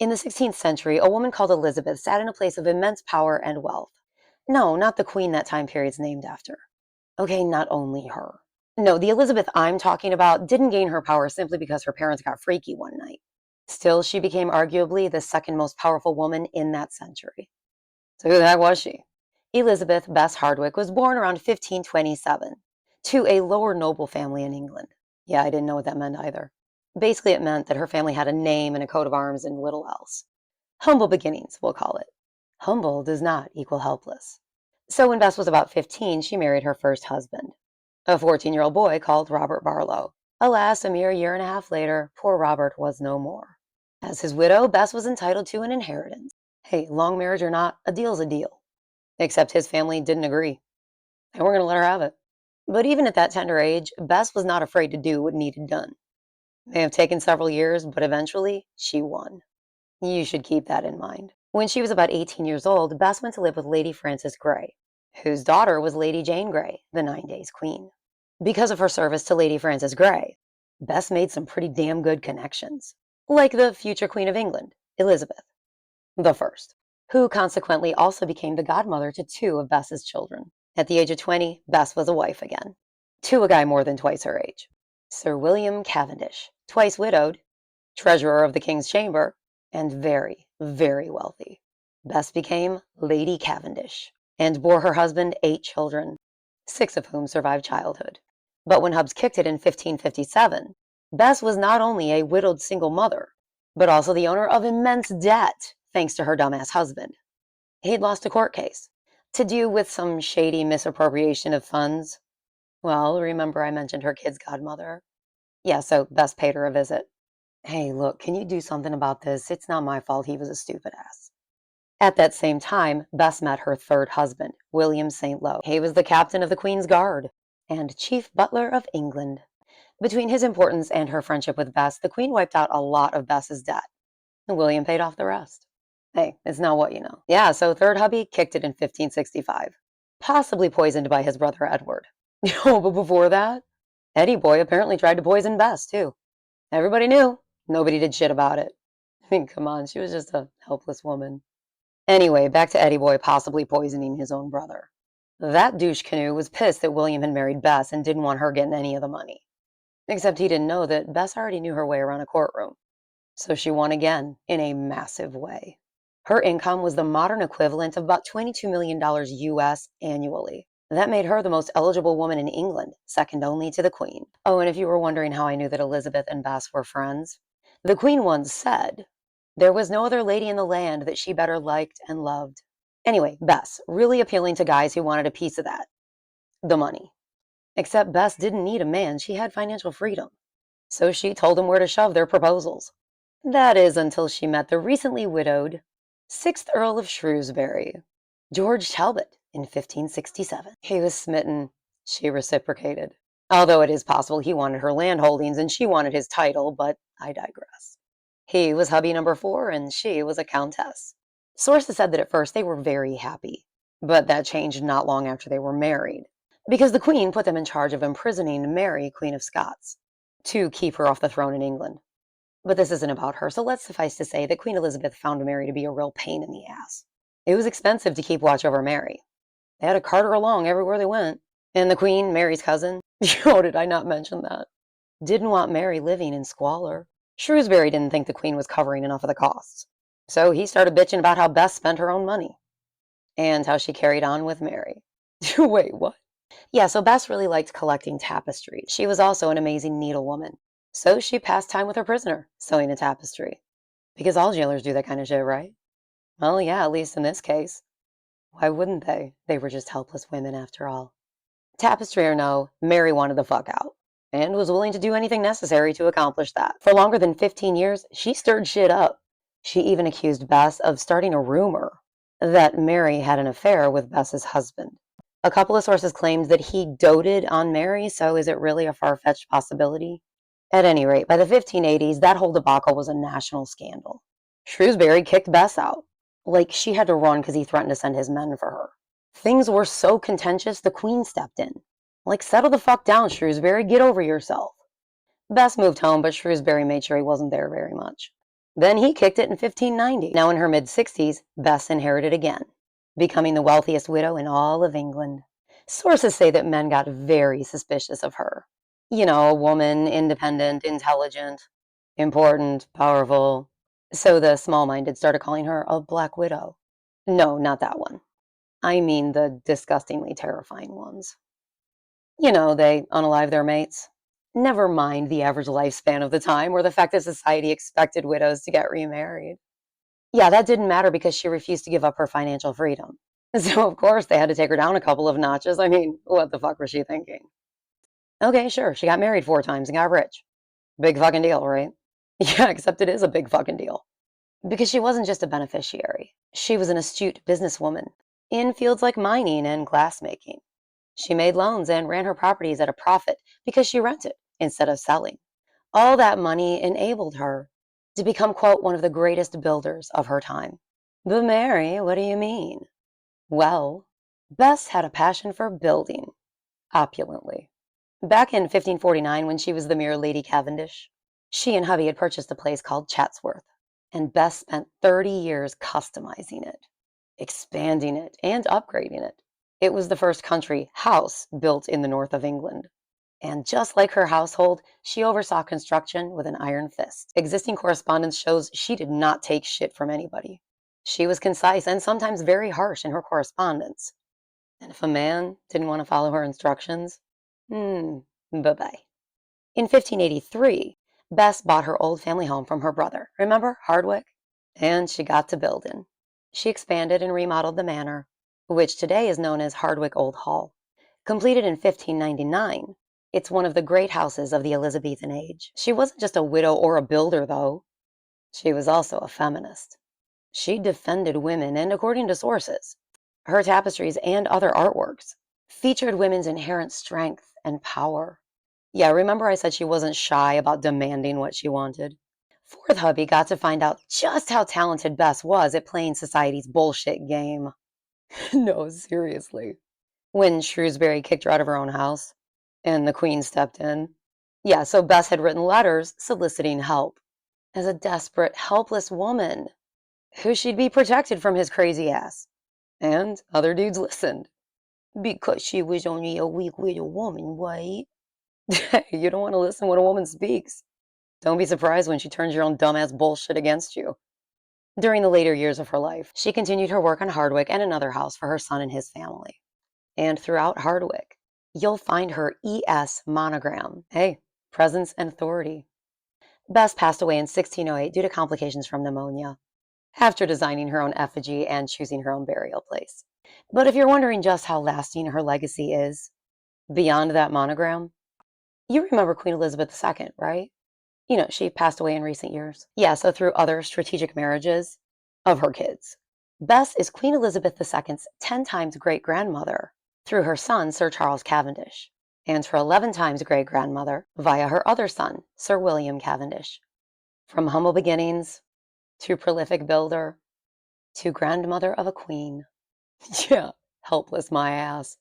In the 16th century, a woman called Elizabeth sat in a place of immense power and wealth. No, not the queen that time period's named after. Okay, not only her. No, the Elizabeth I'm talking about didn't gain her power simply because her parents got freaky one night. Still, she became arguably the second most powerful woman in that century. So who the heck was she? Elizabeth Bess Hardwick was born around 1527 to a lower noble family in England. Yeah, I didn't know what that meant either. Basically, it meant that her family had a name and a coat of arms and little else. Humble beginnings, we'll call it. Humble does not equal helpless. So when Bess was about 15, she married her first husband, a 14-year-old boy called Robert Barlow. Alas, a mere year and a half later, poor Robert was no more. As his widow, Bess was entitled to an inheritance. Hey, long marriage or not, a deal's a deal. Except his family didn't agree. They weren't going to let her have it. But even at that tender age, Bess was not afraid to do what needed done. It may have taken several years, but eventually, she won. You should keep that in mind. When she was about 18 years old, Bess went to live with Lady Frances Grey, whose daughter was Lady Jane Grey, the 9 Days Queen. Because of her service to Lady Frances Grey, Bess made some pretty damn good connections, like the future Queen of England, Elizabeth the First, who consequently also became the godmother to two of Bess's children. At the age of 20, Bess was a wife again, to a guy more than twice her age, Sir William Cavendish, twice widowed, treasurer of the King's Chamber, and very, very wealthy. Bess became Lady Cavendish and bore her husband 8 children, 6 of whom survived childhood. But when Hubs kicked it in 1557, Bess was not only a widowed single mother, but also the owner of immense debt thanks to her dumbass husband. He'd lost a court case to do with some shady misappropriation of funds. Well, remember I mentioned her kid's godmother? Yeah, so Bess paid her a visit. Hey, look, can you do something about this? It's not my fault he was a stupid ass. At that same time, Bess met her third husband, William St. Lo. He was the captain of the Queen's Guard and chief butler of England. Between his importance and her friendship with Bess, the Queen wiped out a lot of Bess's debt. William paid off the rest. Hey, it's not what you know. Yeah, so third hubby kicked it in 1565, possibly poisoned by his brother Edward. Oh, but before that, Eddie Boy apparently tried to poison Bess, too. Everybody knew. Nobody did shit about it. I mean, come on, she was just a helpless woman. Anyway, back to Eddie Boy possibly poisoning his own brother. That douche canoe was pissed that William had married Bess and didn't want her getting any of the money. Except he didn't know that Bess already knew her way around a courtroom. So she won again in a massive way. Her income was the modern equivalent of about $22 million US annually. That made her the most eligible woman in England, second only to the Queen. Oh, and if you were wondering how I knew that Elizabeth and Bess were friends, the Queen once said, there was no other lady in the land that she better liked and loved. Anyway, Bess, really appealing to guys who wanted a piece of that. The money. Except Bess didn't need a man, she had financial freedom. So she told them where to shove their proposals. That is until she met the recently widowed 6th Earl of Shrewsbury, George Talbot, in 1567. He was smitten. She reciprocated. Although it is possible he wanted her land holdings and she wanted his title, but I digress. He was hubby number 4 and she was a countess. Sources said that at first they were very happy, but that changed not long after they were married, because the Queen put them in charge of imprisoning Mary, Queen of Scots, to keep her off the throne in England. But this isn't about her, so let's suffice to say that Queen Elizabeth found Mary to be a real pain in the ass. It was expensive to keep watch over Mary. They had to cart her along everywhere they went. And the Queen, Mary's cousin, oh, did I not mention that? Didn't want Mary living in squalor. Shrewsbury didn't think the Queen was covering enough of the costs. So he started bitching about how Bess spent her own money. And how she carried on with Mary. Wait, what? Yeah, so Bess really liked collecting tapestry. She was also an amazing needlewoman. So she passed time with her prisoner, sewing a tapestry. Because all jailers do that kind of shit, right? Well, yeah, at least in this case. Why wouldn't they? They were just helpless women after all. Tapestry or no, Mary wanted the fuck out, and was willing to do anything necessary to accomplish that. For longer than 15 years, she stirred shit up. She even accused Bess of starting a rumor that Mary had an affair with Bess's husband. A couple of sources claimed that he doted on Mary, so is it really a far-fetched possibility? At any rate, by the 1580s, that whole debacle was a national scandal. Shrewsbury kicked Bess out. Like, she had to run because he threatened to send his men for her. Things were so contentious, the Queen stepped in. Like, settle the fuck down, Shrewsbury, get over yourself. Bess moved home, but Shrewsbury made sure he wasn't there very much. Then he kicked it in 1590. Now in her mid-60s, Bess inherited again, becoming the wealthiest widow in all of England. Sources say that men got very suspicious of her. A woman, independent, intelligent, important, powerful. So the small-minded started calling her a black widow. No, not that one. I mean the disgustingly terrifying ones. They unalive their mates. Never mind the average lifespan of the time or the fact that society expected widows to get remarried. Yeah, that didn't matter because she refused to give up her financial freedom. So, of course, they had to take her down a couple of notches. I mean, what the fuck was she thinking? Okay, sure, she got married 4 times and got rich. Big fucking deal, right? Yeah, except it is a big fucking deal. Because she wasn't just a beneficiary, she was an astute businesswoman in fields like mining and glassmaking. She made loans and ran her properties at a profit because she rented instead of selling. All that money enabled her to become, quote, one of the greatest builders of her time. But Mary, what do you mean? Well, Bess had a passion for building opulently. Back in 1549, when she was the mere Lady Cavendish, she and hubby had purchased a place called Chatsworth, and Bess spent 30 years customizing it, expanding it, and upgrading it. It was the first country house built in the north of England. And just like her household, she oversaw construction with an iron fist. Existing correspondence shows she did not take shit from anybody. She was concise and sometimes very harsh in her correspondence. And if a man didn't want to follow her instructions, bye-bye. In 1583, Bess bought her old family home from her brother. Remember Hardwick? And she got to building. She expanded and remodeled the manor, which today is known as Hardwick Old Hall. Completed in 1599, it's one of the great houses of the Elizabethan age. She wasn't just a widow or a builder, though. She was also a feminist. She defended women, and according to sources, her tapestries and other artworks featured women's inherent strength and power. Yeah, remember I said she wasn't shy about demanding what she wanted? Fourth hubby got to find out just how talented Bess was at playing society's bullshit game. No, seriously. When Shrewsbury kicked her out of her own house and the Queen stepped in. Yeah, so Bess had written letters soliciting help as a desperate, helpless woman who she'd be protected from his crazy ass. And other dudes listened because she was only a weak widow woman, right? You don't want to listen when a woman speaks. Don't be surprised when she turns your own dumbass bullshit against you. During the later years of her life, she continued her work on Hardwick and another house for her son and his family. And throughout Hardwick, you'll find her ES monogram. Hey, presence and authority. Bess passed away in 1608 due to complications from pneumonia, after designing her own effigy and choosing her own burial place. But if you're wondering just how lasting her legacy is, beyond that monogram, you remember Queen Elizabeth II, right? She passed away in recent years. Yeah, so through other strategic marriages of her kids. Bess is Queen Elizabeth II's 10 times great-grandmother through her son, Sir Charles Cavendish, and her 11 times great-grandmother via her other son, Sir William Cavendish. From humble beginnings to prolific builder to grandmother of a queen. Yeah, helpless my ass.